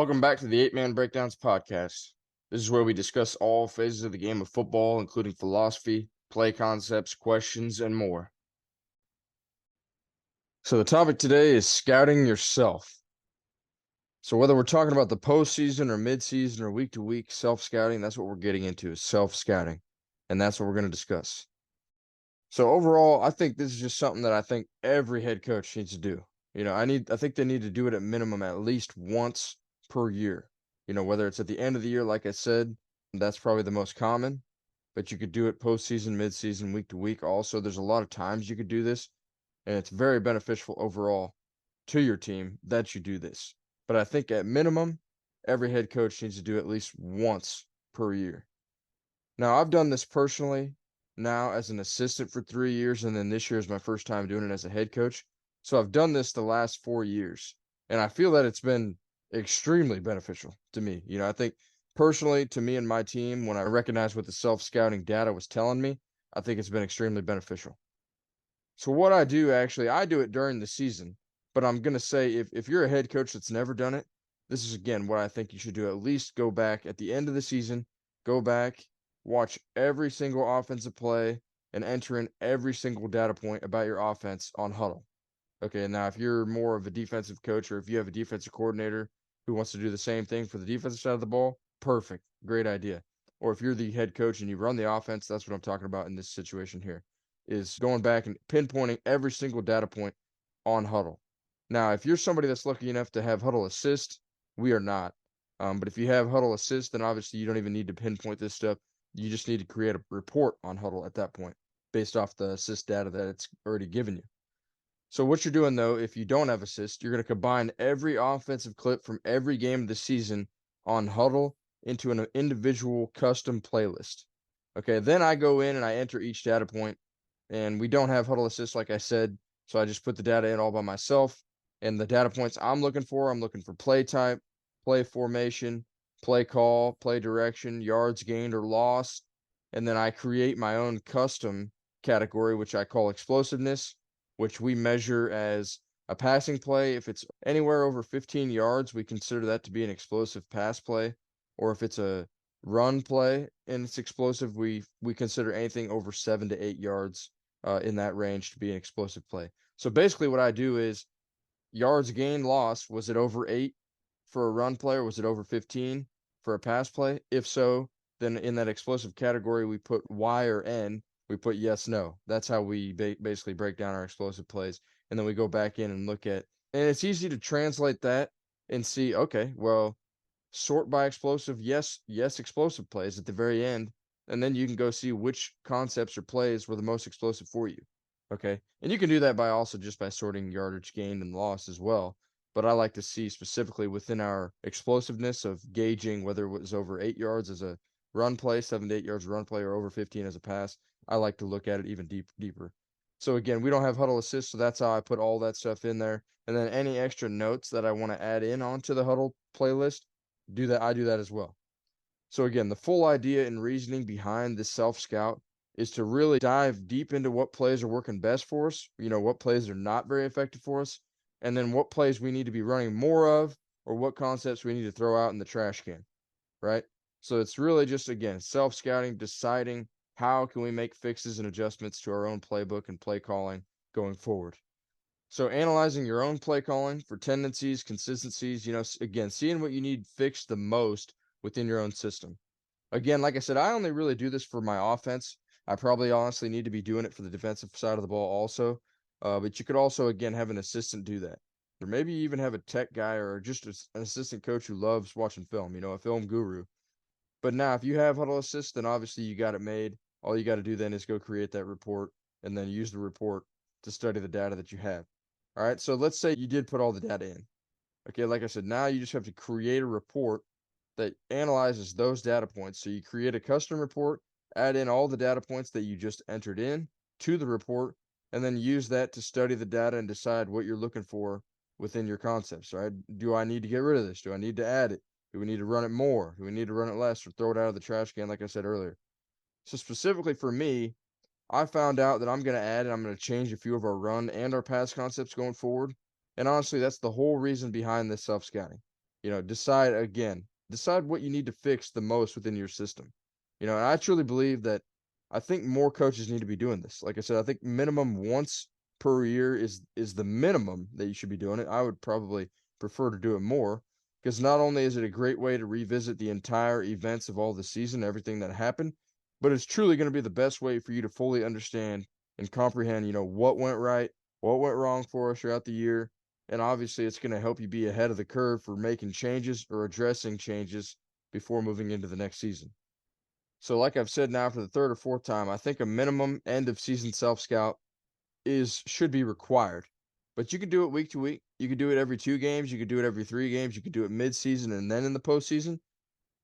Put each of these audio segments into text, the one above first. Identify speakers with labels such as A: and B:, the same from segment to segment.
A: Welcome back to the Eight Man Breakdowns podcast. This is where we discuss all phases of the game of football, including philosophy, play concepts, questions, and more. So, the topic today is scouting yourself. So, whether we're talking about the postseason or midseason or week to week self scouting, that's what we're getting into is self scouting. And that's what we're going to discuss. So, overall, I think this is just something that I think every head coach needs to do. I think they need to do it at minimum at least once per year. Whether it's at the end of the year, like I said, that's probably the most common, but you could do it postseason, midseason, week to week. Also, there's a lot of times you could do this, and it's very beneficial overall to your team that you do this. But I think at minimum, every head coach needs to do at least once per year. Now, I've done this personally now as an assistant for 3 years, and then this year is my first time doing it as a head coach. So I've done this the last 4 years, and I feel that it's been extremely beneficial to me. I think personally to me and my team, when I recognized what the self-scouting data was telling me, I think it's been extremely beneficial. So what I do actually, I do it during the season, but I'm gonna say if you're a head coach that's never done it, this is again what I think you should do. At least go back at the end of the season, go back, watch every single offensive play, and enter in every single data point about your offense on Huddle. Okay, now if you're more of a defensive coach or if you have a defensive coordinator who wants to do the same thing for the defensive side of the ball, perfect, great idea. Or if you're the head coach and you run the offense, that's what I'm talking about in this situation here, is going back and pinpointing every single data point on Huddle. Now, if you're somebody that's lucky enough to have Huddle Assist, we are not. But if you have Huddle Assist, then obviously you don't even need to pinpoint this stuff. You just need to create a report on Huddle at that point based off the assist data that it's already given you. So what you're doing though, if you don't have assist, you're going to combine every offensive clip from every game of the season on Huddle into an individual custom playlist. Okay, then I go in and I enter each data point, and we don't have Huddle Assist, like I said, so I just put the data in all by myself. And the data points I'm looking for play type, play formation, play call, play direction, yards gained or lost, and then I create my own custom category, which I call explosiveness, which we measure as a passing play. If it's anywhere over 15 yards, we consider that to be an explosive pass play. Or if it's a run play and it's explosive, we consider anything over 7 to 8 yards in that range to be an explosive play. So basically what I do is yards gained lost, was it over 8 for a run play or was it over 15 for a pass play? If so, then in that explosive category, we put Y or N, we put yes, no. That's how we basically break down our explosive plays. And then we go back in and look at, and it's easy to translate that and see, okay, well, sort by explosive, yes, explosive plays at the very end. And then you can go see which concepts or plays were the most explosive for you. Okay. And you can do that by also just by sorting yardage gained and lost as well. But I like to see specifically within our explosiveness of gauging whether it was over 8 yards as a run play, 7 to 8 yards run play, or over 15 as a pass. I like to look at it even deeper. So again, we don't have Huddle Assist, so that's how I put all that stuff in there. And then any extra notes that I want to add in onto the Huddle playlist, I do that as well. So again, the full idea and reasoning behind this self scout is to really dive deep into what plays are working best for us, what plays are not very effective for us, and then what plays we need to be running more of or what concepts we need to throw out in the trash can, right? So it's really just again, self scouting, deciding how can we make fixes and adjustments to our own playbook and play calling going forward. So analyzing your own play calling for tendencies, consistencies, again, seeing what you need fixed the most within your own system. Again, like I said, I only really do this for my offense. I probably honestly need to be doing it for the defensive side of the ball also. But you could also, again, have an assistant do that. Or maybe even have a tech guy or just an assistant coach who loves watching film, a film guru. But now, if you have Huddle Assist, then obviously you got it made. All you got to do then is go create that report and then use the report to study the data that you have. All right, so let's say you did put all the data in. Okay, like I said, now you just have to create a report that analyzes those data points. So you create a custom report, add in all the data points that you just entered in to the report, and then use that to study the data and decide what you're looking for within your concepts, right? Do I need to get rid of this? Do I need to add it? Do we need to run it more? Do we need to run it less or throw it out of the trash can, like I said earlier? So specifically for me, I found out that I'm going to add and I'm going to change a few of our run and our pass concepts going forward. And honestly, that's the whole reason behind this self scouting. decide what you need to fix the most within your system. And I truly believe that I think more coaches need to be doing this. Like I said, I think minimum once per year is the minimum that you should be doing it. I would probably prefer to do it more because not only is it a great way to revisit the entire events of all the season, everything that happened, but it's truly going to be the best way for you to fully understand and comprehend, what went right, what went wrong for us throughout the year. And obviously, it's going to help you be ahead of the curve for making changes or addressing changes before moving into the next season. So, like I've said now for the third or fourth time, I think a minimum end of season self scout should be required. But you could do it week to week. You could do it every 2 games. You could do it every 3 games. You could do it mid-season and then in the postseason.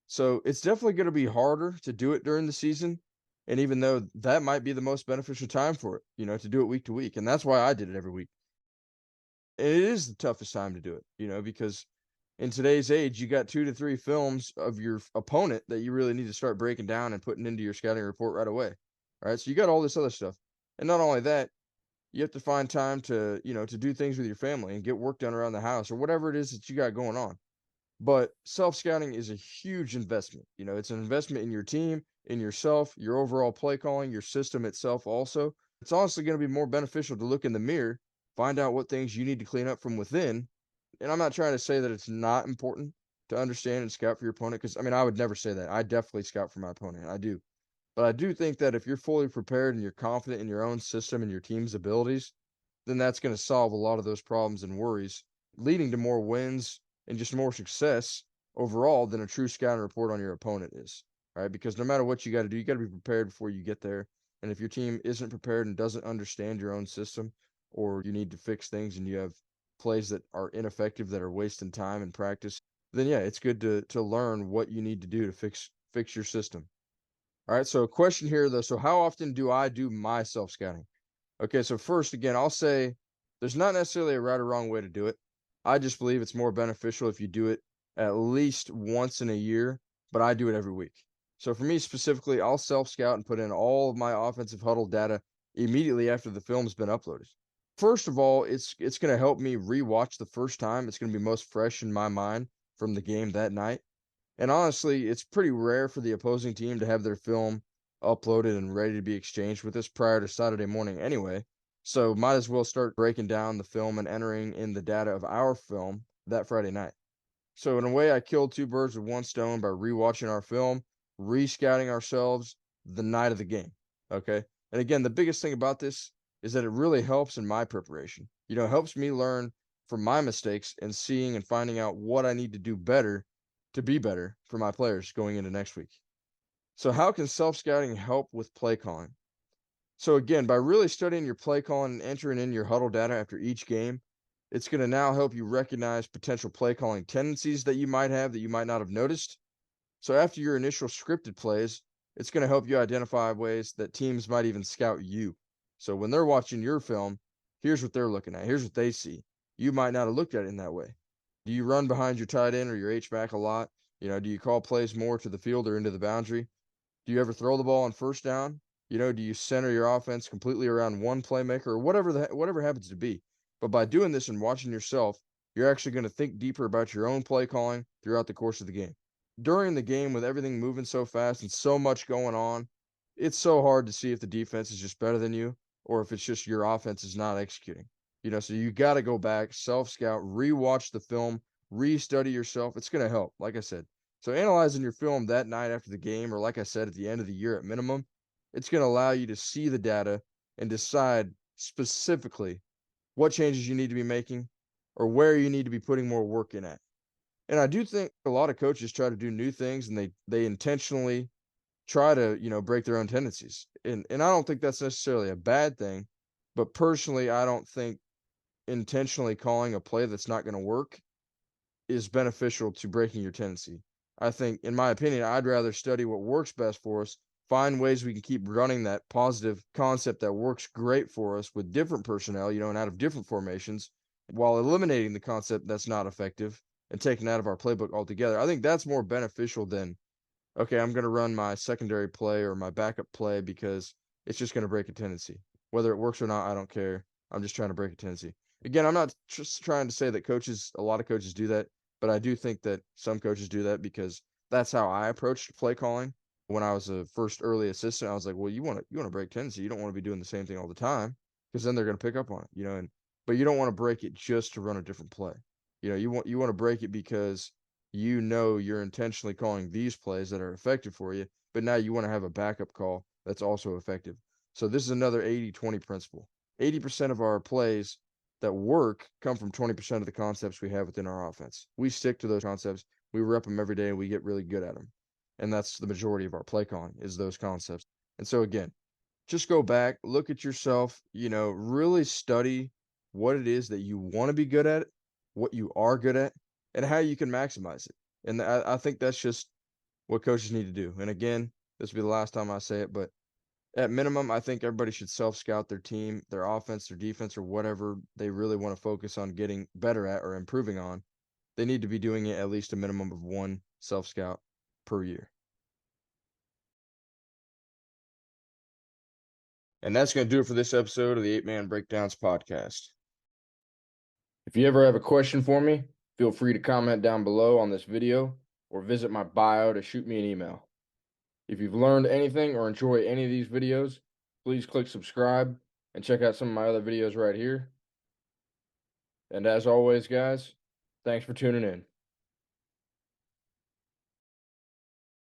A: So it's definitely going to be harder to do it during the season. And even though that might be the most beneficial time for it, to do it week to week. And that's why I did it every week. And it is the toughest time to do it, because in today's age, you got 2 to 3 films of your opponent that you really need to start breaking down and putting into your scouting report right away. All right. So you got all this other stuff. And not only that, you have to find time to do things with your family and get work done around the house or whatever it is that you got going on. But self-scouting is a huge investment. It's an investment in your team, in yourself, your overall play calling, your system itself also. It's honestly going to be more beneficial to look in the mirror, find out what things you need to clean up from within. And I'm not trying to say that it's not important to understand and scout for your opponent because I would never say that. I definitely scout for my opponent. I do. But I do think that if you're fully prepared and you're confident in your own system and your team's abilities, then that's going to solve a lot of those problems and worries, leading to more wins and just more success overall than a true scouting report on your opponent is. Right? Because no matter what you got to do, you got to be prepared before you get there. And if your team isn't prepared and doesn't understand your own system, or you need to fix things and you have plays that are ineffective that are wasting time in practice, then yeah, it's good to learn what you need to do to fix your system. All right, so a question here though. So how often do I do my self-scouting? Okay, so first again, I'll say there's not necessarily a right or wrong way to do it. I just believe it's more beneficial if you do it at least once in a year, but I do it every week. So for me specifically, I'll self-scout and put in all of my offensive huddle data immediately after the film's been uploaded. First of all, it's going to help me rewatch the first time. It's going to be most fresh in my mind from the game that night. And honestly, it's pretty rare for the opposing team to have their film uploaded and ready to be exchanged with us prior to Saturday morning anyway. So might as well start breaking down the film and entering in the data of our film that Friday night. So in a way, I killed 2 birds with one stone by rewatching our film, re-scouting ourselves the night of the game. Okay. And again, the biggest thing about this is that it really helps in my preparation. It helps me learn from my mistakes and seeing and finding out what I need to do better to be better for my players going into next week. So how can self-scouting help with play calling? So again, by really studying your play calling and entering in your huddle data after each game, it's going to now help you recognize potential play calling tendencies that you might have that you might not have noticed. So after your initial scripted plays, it's going to help you identify ways that teams might even scout you. So when they're watching your film, here's what they're looking at. Here's what they see. You might not have looked at it in that way. Do you run behind your tight end or your H-back a lot? Do you call plays more to the field or into the boundary? Do you ever throw the ball on first down? Do you center your offense completely around one playmaker or whatever happens to be? But by doing this and watching yourself, you're actually going to think deeper about your own play calling throughout the course of the game. During the game, with everything moving so fast and so much going on, it's so hard to see if the defense is just better than you or if it's just your offense is not executing. So you got to go back, self-scout, rewatch the film, re-study yourself. It's going to help, like I said. So analyzing your film that night after the game, or like I said, at the end of the year at minimum, it's going to allow you to see the data and decide specifically what changes you need to be making or where you need to be putting more work in at. And I do think a lot of coaches try to do new things and they intentionally try to, break their own tendencies. And I don't think that's necessarily a bad thing, but personally, I don't think intentionally calling a play that's not going to work is beneficial to breaking your tendency. I think, in my opinion, I'd rather study what works best for us, find ways we can keep running that positive concept that works great for us with different personnel, and out of different formations, while eliminating the concept that's not effective and taking out of our playbook altogether. I think that's more beneficial than, okay, I'm going to run my secondary play or my backup play because it's just going to break a tendency. Whether it works or not, I don't care. I'm just trying to break a tendency. Again, I'm not just trying to say that a lot of coaches do that. but I do think that some coaches do that because that's how I approached play calling when I was a first early assistant. I was like, well, you want to break tendency. You don't want to be doing the same thing all the time because then they're going to pick up on it, and but you don't want to break it just to run a different play. You want to break it because you're intentionally calling these plays that are effective for you, but now you want to have a backup call that's also effective. So this is another 80-20 principle. 80% of our plays that work come from 20% of the concepts we have within our offense. We stick to those concepts. We rep them every day and we get really good at them. And that's the majority of our play calling is those concepts. And so again, just go back, look at yourself, really study what it is that you want to be good at, what you are good at, and how you can maximize it. And I think that's just what coaches need to do. And again, this will be the last time I say it, but at minimum, I think everybody should self-scout their team, their offense, their defense, or whatever they really want to focus on getting better at or improving on. They need to be doing it at least a minimum of one self-scout per year. And that's going to do it for this episode of the 8-Man Breakdowns podcast. If you ever have a question for me, feel free to comment down below on this video or visit my bio to shoot me an email. If you've learned anything or enjoy any of these videos, please click subscribe and check out some of my other videos right here. And as always, guys, thanks for tuning in.